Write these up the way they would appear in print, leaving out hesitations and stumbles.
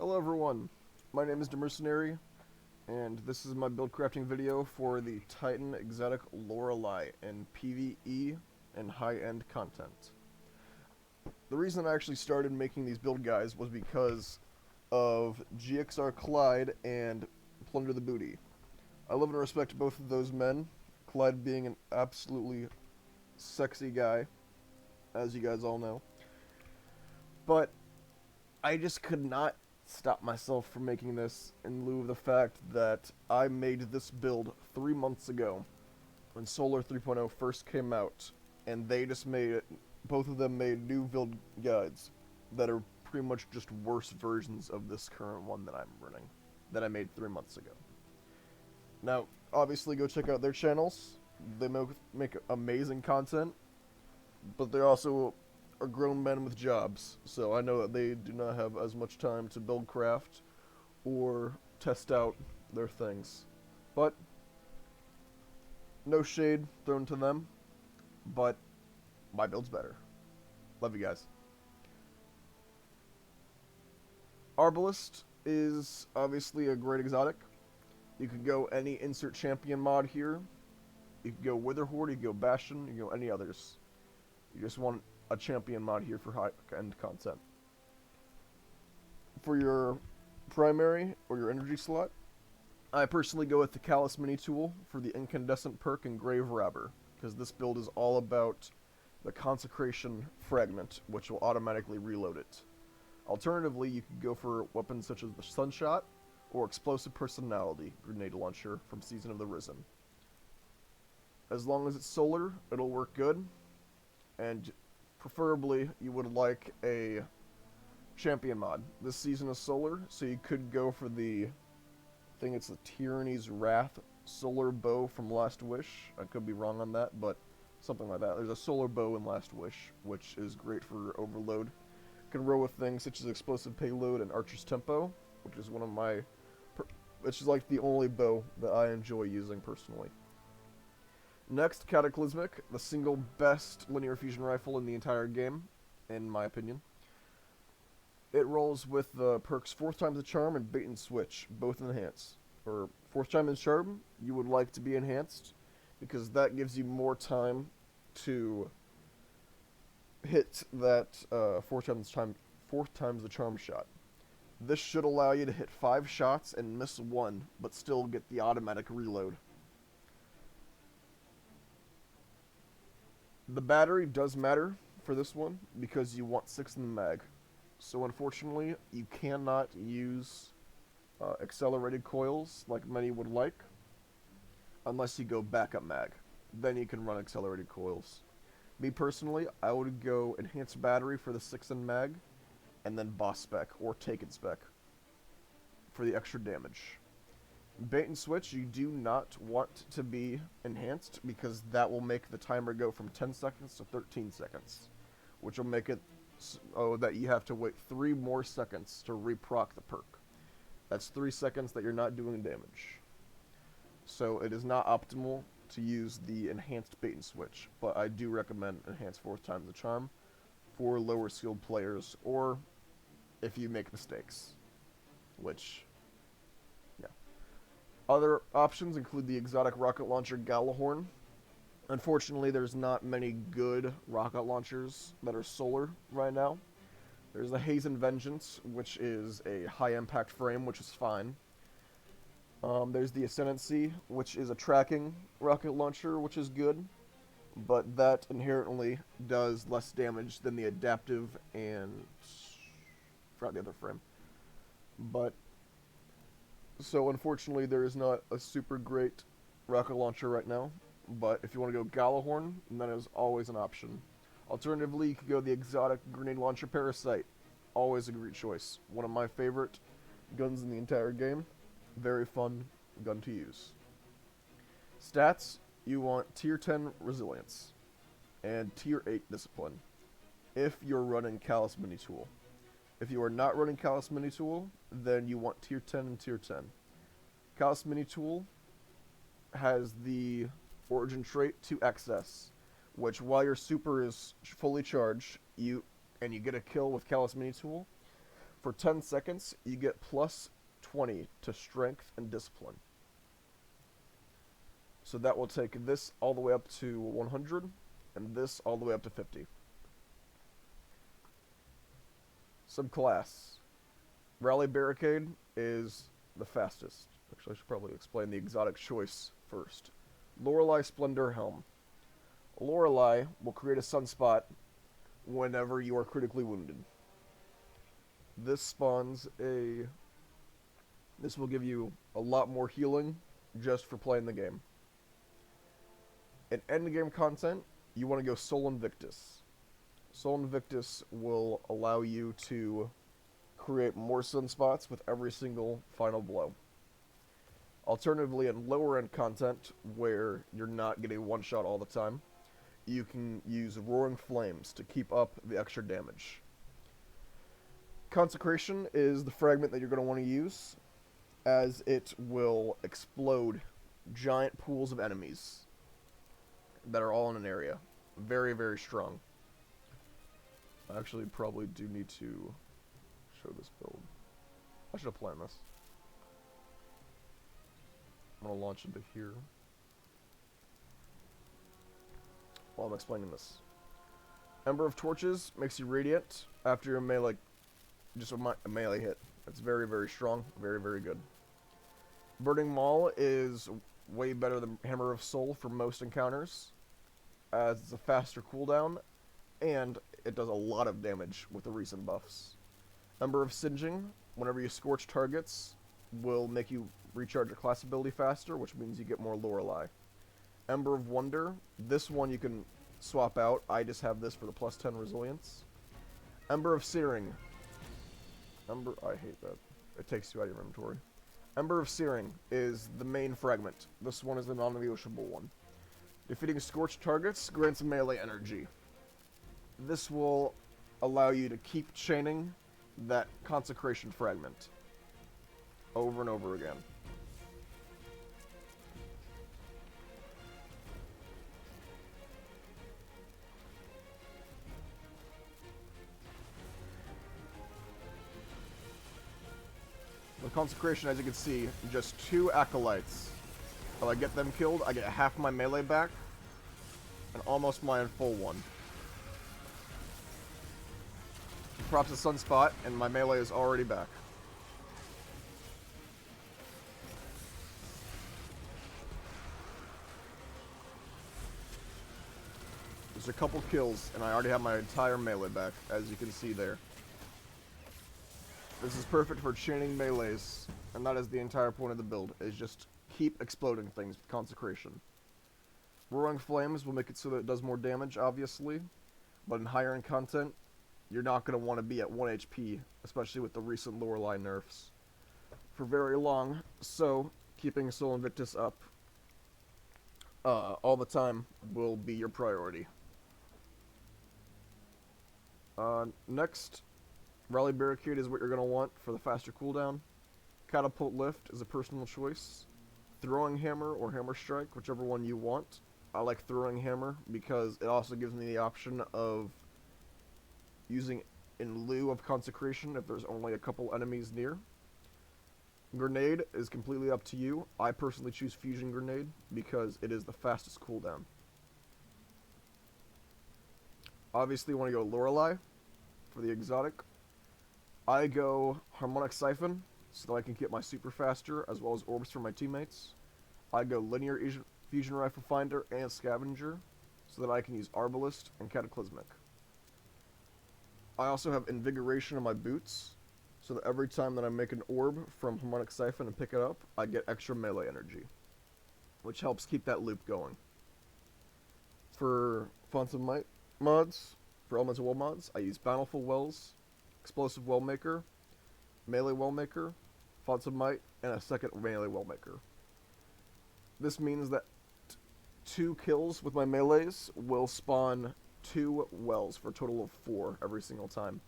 Hello everyone, my name is Demercenary, and this is my build crafting video for the Titan exotic Loreley in PvE and high-end content. The reason I actually started making these build guides was because of GXR Clyde and Plunder the Booty. I love and respect both of those men, Clyde being an absolutely sexy guy, as you guys all know. But I just could not stop myself from making this in lieu of the fact that I made this build 3 months ago when Solar 3.0 first came out, and they just made it, both of them made new build guides that are pretty much just worse versions of this current one that I'm running, that I made 3 months ago. Now, obviously go check out their channels. They make amazing content, but they're also are grown men with jobs, so I know that they do not have as much time to build craft or test out their things. But no shade thrown to them, but my build's better. Love you guys. Arbalest is obviously a great exotic. You could go any insert champion mod here. You could go Witherhoard, you could go Bastion, you could go any others. You just want a champion mod here for high-end content. For your primary or your energy slot, I personally go with the Callus Mini Tool for the incandescent perk and Grave Robber, because this build is all about the Consecration fragment, which will automatically reload it. Alternatively, you could go for weapons such as the Sunshot or Explosive Personality grenade launcher from Season of the Risen. As long as it's solar, it'll work good, and preferably you would like a champion mod. This season is solar, so you could go for the, I think it's the Tyranny's Wrath solar bow from Last Wish. I could be wrong on that, but something like that. There's a solar bow in Last Wish, which is great for overload. Can roll with things such as Explosive Payload and Archer's Tempo, which is one of my, which is like the only bow that I enjoy using personally. Next, Cataclysmic, the single best linear fusion rifle in the entire game, in my opinion. It rolls with the perks 4th Time's the Charm and Bait and Switch, both enhanced. Or 4th Time is Charm, you would like to be enhanced, because that gives you more time to hit that 4th times the Charm shot. This should allow you to hit 5 shots and miss 1, but still get the automatic reload. The battery does matter for this one because you want 6 in the mag. So unfortunately, you cannot use accelerated coils like many would like unless you go backup mag. Then you can run accelerated coils. Me personally, I would go enhanced battery for the 6 in mag and then boss spec or taken spec for the extra damage. Bait and switch, you do not want to be enhanced because that will make the timer go from 10 seconds to 13 seconds, which will make it so that you have to wait 3 more seconds to reproc the perk. That's 3 seconds that you're not doing damage. So it is not optimal to use the enhanced bait and switch, but I do recommend enhanced 4th Time's the Charm for lower skilled players or if you make mistakes, which, yeah. Other options include the exotic rocket launcher Galahorn. Unfortunately, there's not many good rocket launchers that are solar right now. There's the Hazen Vengeance, which is a high impact frame, which is fine. There's the Ascendancy, which is a tracking rocket launcher, which is good, but that inherently does less damage than the adaptive and I forgot the other frame. But so unfortunately, there is not a super great rocket launcher right now. But if you want to go Galahorn, that is always an option. Alternatively, you could go the exotic grenade launcher Parasite. Always a great choice. One of my favorite guns in the entire game. Very fun gun to use. Stats, you want tier 10 resilience and tier 8 discipline if you're running Callus Mini Tool. If you are not running Callus Mini Tool, then you want tier 10 and tier 10. Callus Mini Tool has the origin trait to excess, which while your super is fully charged, you get a kill with Callus Mini Tool, For 10 seconds, you get plus 20 to strength and discipline. So that will take this all the way up to 100, and this all the way up to 50. Subclass. Rally Barricade is the fastest. Actually, I should probably explain the exotic choice first. Loreley Splendor Helm. Loreley will create a sunspot whenever you are critically wounded. This spawns a... This will give you a lot more healing just for playing the game. In endgame content, you want to go Soul Invictus. Soul Invictus will allow you to create more sunspots with every single final blow. Alternatively, in lower end content, where you're not getting one shot all the time, you can use Roaring Flames to keep up the extra damage. Consecration is the fragment that you're going to want to use, as it will explode giant pools of enemies that are all in an area. Very, very strong. I actually probably do need to show this build. I should have planned this. I'm going to launch into here while I'm explaining this. Ember of Torches makes you radiant after your melee, just a melee hit. It's very, very strong. Very, very good. Burning Maul is way better than Hammer of Soul for most encounters, as it's a faster cooldown, and it does a lot of damage with the recent buffs. Ember of Singeing, whenever you scorch targets, will make you recharge your class ability faster, which means you get more Loreley. Ember of Wonder, this one you can swap out. I just have this for the plus 10 resilience. Ember of Searing. I hate that. It takes you out of your inventory. Ember of Searing is the main fragment. This one is the non-negotiable one. Defeating scorched targets grants melee energy. This will allow you to keep chaining that Consecration fragment over and over again. With Consecration, as you can see, just 2 acolytes. If I get them killed, I get half my melee back, and almost my full one. Props a sunspot, and my melee is already back. There's a couple kills, and I already have my entire melee back, as you can see there. This is perfect for chaining melees, and that is the entire point of the build, is just keep exploding things with Consecration. Roaring Flames will make it so that it does more damage, obviously, but in higher end content, you're not going to want to be at 1 HP, especially with the recent Loreley nerfs, for very long, so keeping Soul Invictus up all the time will be your priority. Next, Rally Barricade is what you're going to want for the faster cooldown. Catapult Lift is a personal choice. Throwing Hammer or Hammer Strike, whichever one you want. I like Throwing Hammer because it also gives me the option of using in lieu of Consecration if there's only a couple enemies near. Grenade is completely up to you. I personally choose Fusion Grenade because it is the fastest cooldown. Obviously, you want to go Loreley for the exotic. I go Harmonic Siphon so that I can get my super faster as well as orbs for my teammates. I go Linear Fusion Rifle Finder and Scavenger so that I can use Arbalist and Cataclysmic. I also have Invigoration in my boots so that every time that I make an orb from Harmonic Siphon and pick it up, I get extra melee energy, which helps keep that loop going. For Fonts of Might mods, for Elemental Well mods, I use Bountiful Wells, Explosive Wellmaker, Melee Wellmaker, Fonts of Might, and a second Melee Wellmaker. This means that 2 kills with my melees will spawn 2 wells for a total of 4 every single time.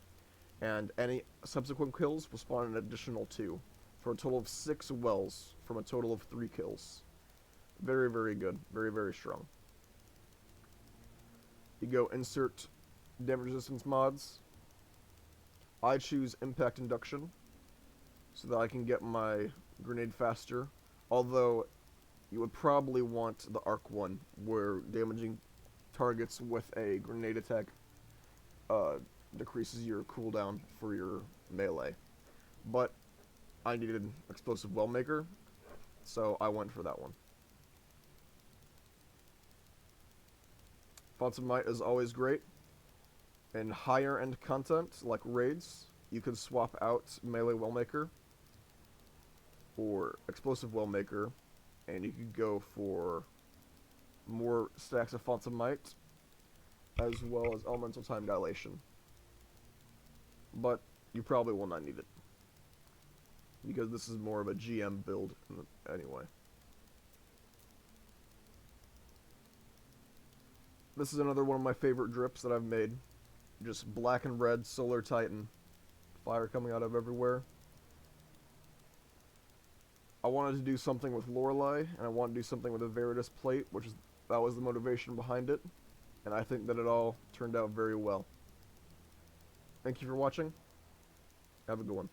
And any subsequent kills will spawn an additional 2 for a total of 6 wells from a total of 3 kills. Very, very good. Very, very strong. You go insert damage resistance mods. I choose impact induction so that I can get my grenade faster. Although you would probably want the arc one, where damaging targets with a grenade attack decreases your cooldown for your melee. But I needed explosive wellmaker, so I went for that one. Fonts of Might is always great. In higher end content, like raids, you could swap out melee wellmaker or explosive wellmaker, and you could go for more stacks of Fonts of Might, as well as elemental time dilation. But you probably will not need it, because this is more of a GM build anyway. This is another one of my favorite drips that I've made. Just black and red Solar Titan. Fire coming out of everywhere. I wanted to do something with Loreley, and I wanted to do something with a Veritas plate, that was the motivation behind it. And I think that it all turned out very well. Thank you for watching. Have a good one.